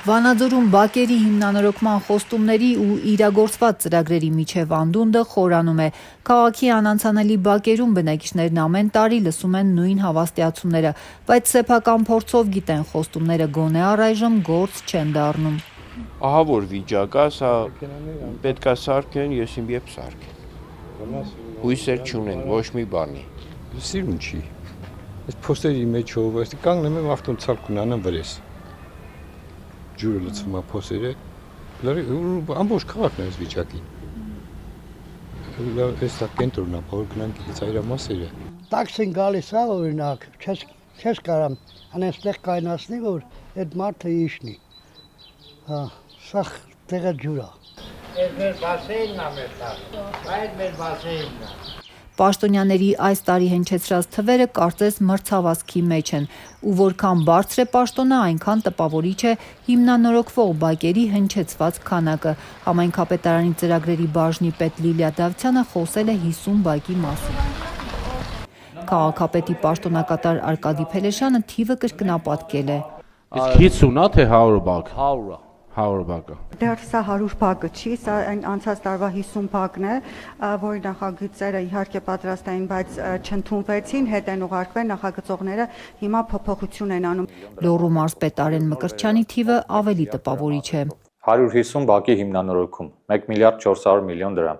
Վանաձորում բակերի հիմնանորոգման խոստումների ու իրագործված ծրագրերի միջև անդունդը խորանում է։ Քաղաքի անանցանելի բակերում բնակիչներն ամեն տարի լսում են նույն հավաստիացումները, բայց սեփական փորձով գիտեն խոստումները գոնե առայժմ գործ չեն դառնում։ Ահա որ վիճակ է, սա պետք է սարքեն, ես իմ երբ սարքեն։ Հույսեր չունեն, ոչ մի բանի։ Սիրուն չի։ Այս փոստերի մեջով, այս կանգնում եմ ավտոն ցալկունանան վրես։ Ջուրը լցվում է փոսերը, ամբողջ քաղաքն է այս վիճակին։ Այս կենտրոնն է, որ գնանք ծայրամասերը։ Տաքսին գալիս է օրինակ, չես կարամ անստեղ կայնացնի, որ այդ մարդը իշնի։ Հա, սա տեղը ջուր է։ Այս մեր բասեինն է մեր տակ, այդ մեր բասեինն է։ Պաշտոնյաների այս տարի հնչեցրած թվերը կարծես մրցավազքի մեջ են, ու որքան բարձր է պաշտոնը, այնքան տպավորիչ է հիմնանորոգվող բակերի հնչեցված քանակը։ Համայնքապետարանի ծրագրերի բաժնի պետ Լիլիա Դավթյանը խոսել է 50 բակի մասին։ Քաղաքապետի պաշտոնակատար Արկադի Փելեշյանը թիվը կրկնապատկել է։ Իսկ 50-ա թե 100 բակ։ 100 բակը։ Դեռ սա 100 բակը չի, սա այն անցած տարվա 50 բակն է, որի նախագծերը իհարկե պատրաստային, բայց չընդունվեցին, հետ են ուղարկվել, նախագծողները հիմա փոփոխություն են անում։ Լոռու մարզպետ Արեն Մկրտչյանի թիվը ավելի տպավորիչ է։ 150 բակի հիմնանորոգում, 1 միլիարդ 400 միլիոն դրամ։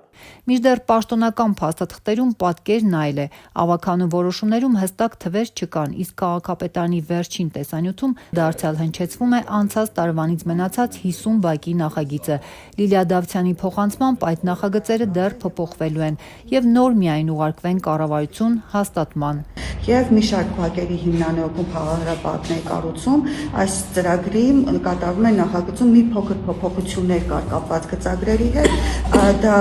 Մինչդեռ պաշտոնական փաստաթղթերում պատկերն այլ է, ավականու որոշումներում հստակ թվեր չկան, իսկ քաղաքապետարանի վերջին տեսանյութում դարձյալ հնչեցվում է անցած տարվանից մնացած 50 բակի նախագիծը։ Լիլիա Դավթյանի փոխանցմամբ այդ նախագծերը դեռ փոփոխվելու են եւ նոր միայն ուղարկվեն կառավարություն հաստատման։ Եվ մի շարք բակերի հիմնանորոգում խաղաղապահների կառուցում այս ծրագրի կատարվում է նախագծում մի փոքր փոփոխություններ կար կապված գծագրերի հետ, դա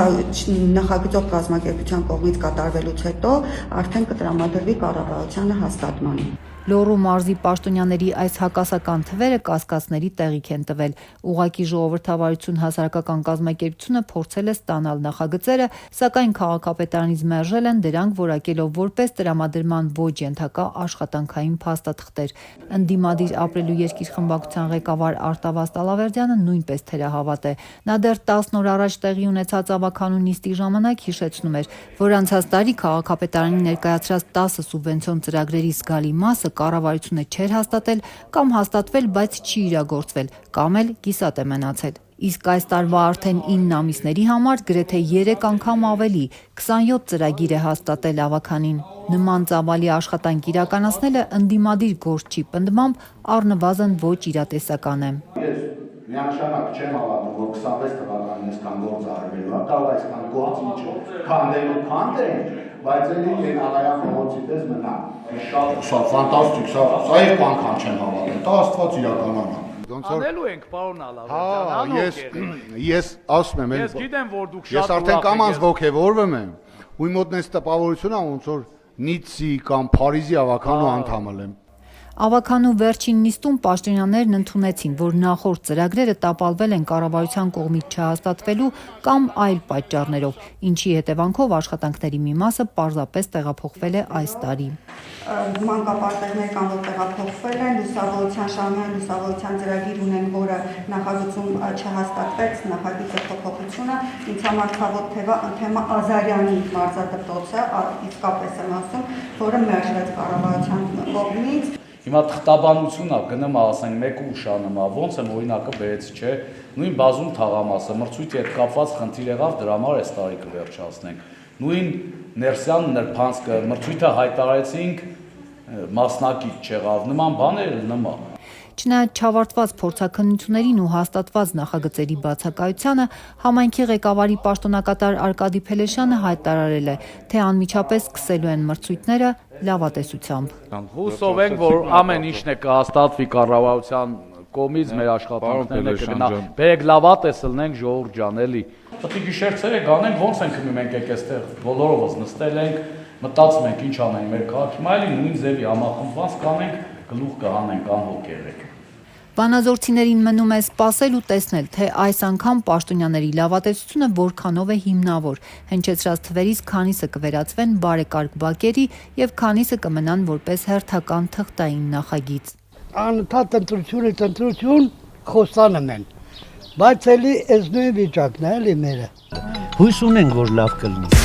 նախագծող կազմակերպության կողմից կատարվելուց հետո արդեն կտրամադրվի կառավարությանը հաստատման։ Լոռու մարզի պաշտոնյաների այս հակասական թվերը կասկածների տեղիք են տվել։ Ուղղակի ժողովրդավարություն հասարակական կազմակերպությունը փորձել է ստանալ նախագծերը, սակայն քաղաքապետարանից մերժել են դրանք որակելով որպես տրամադրման ոչ ենթակա աշխատանքային փաստաթղթեր։ Ընդդիմադիր ապրելու երկիր խմբակցության ղեկավար Արտավազդ Ալավերդյանը նույնպես թերահավատ է։ Նա դեռ 10 օր առաջ տեղի ունեցած ավականու նիստի ժամանակ հիշեցնում էր, որ անցած տարի քաղաքապետարանի ներկայացրած 10 սուբվենցիոն ծրագրերի զգալի մասը կառավարությունը չէր հաստատել կամ հաստատվել, բայց չի իրագործվել, կամ էլ կիսատ է մնացել։ Իսկ այս տարվա արդեն 9 ամիսների համար գրեթե 3 անգամ ավելի 27 ծրագիր է հաստատել ավականին։ Նման ծավալի աշխատանք իրականացնելը ընդդիմադիր գործ չի, պնդմամբ առնվազն ոչ իրատեսական է։ Ես միանշանակ չեմ հավատում, որ 26 թվականին այսքան գործ արվելու է, կարող այսքան գործ ինչ քանդենք, բայց էլի Ալայան փողոցի պես մնա։ Սա ֆանտաստիկ, սա երկու անգամ չեմ հավատում, դա Աստված իրականանա։ Անելու ենք, պարոն Ալավերդյան, ես ասում եմ, ես գիտեմ, որ դուք շատ ես արդեն կամած ոգևորվում եմ, ու իմ մոտ նես տպավորություն է, ոնց որ Նիցի կամ Փարիզի ավականու անդամ եմ։ Ավականու վերջին նիստում պաշտոնյաներն ընդունեցին, որ նախորդ ծրագրերը տապալվել են կառավարության կողմից չհաստատվելու կամ այլ պատճառներով, ինչի հետևանքով աշխատանքների մի մասը պարզապես տեղափոխվել է այս տարի։ Մանկապարտեզներ կան, որ տեղափոխվել են, լուսավորության շահման լուսավորության ծրագիր ունեն, որը նախագծում չհաստատվեց, նախագիծը փոփոխությունը, ինձ համար ցավոտ թեմա Ազարյանի մարզադպրոցը, իսկապես եմ ասում, որը մերժվեց կառավարության կողմից։ Հիմա թղթաբանությունն է, գնում է, ասենք, մեկը ուշանում է, ոնց եմ օրինակը բերեց, չէ, նույն բազում թաղամասը, մրցույթի հետ կապված խնդիր եղավ, դրա համար այս տարի կվերջացնենք։ Նույն Ներսյան նրբանցքը մրցույթը հայտարարեցինք, մասնակից չեղավ, նման բաներ նման։ Չնայած չավարտված փորձաքննություններին ու հաստատված նախագծերի բացակայությանը, համայնքի ղեկավարի պաշտոնակատար Արկադի Փելեշյանը հայտարարել է, թե անմիջապես սկսելու են մրցույթները լավատեսությամբ։ Հուսով ենք, որ ամեն ինչն է կհաստատվի կառավարության կողմից, մեր աշխատանքներն է կգնա։ Բերեք լավատես լնենք, ժողովուրդ ջան, էլի։ Պետք է գիշեր-ցերեկ անենք, ոնց ենք քնում ենք այստեղ, բոլորովս նստել ենք, մտածում ենք ինչ անենք մեր քաղաքի, հիմա էլի նույն ձևի համախմբված կանենք, գլուխ կհանենք, անհոգ եղեք։ Վանաձորցիներին մնում է սպասել ու տեսնել, թե այս անգամ պաշտոնյաների լավատեսությունը որքանով է հիմնավոր։ Հնչեցրած թվերից քանիսը կվերածվեն բարեկարգ բակերի եւ քանիսը կմնան որպես հերթական թղթային նախագիծ։ Անընդհատ ընտրություն, խոսանում են։ Բայց էլի այս նույն վիճակն է էլի մերը։ Հույս ունենք, որ լավ կլինի։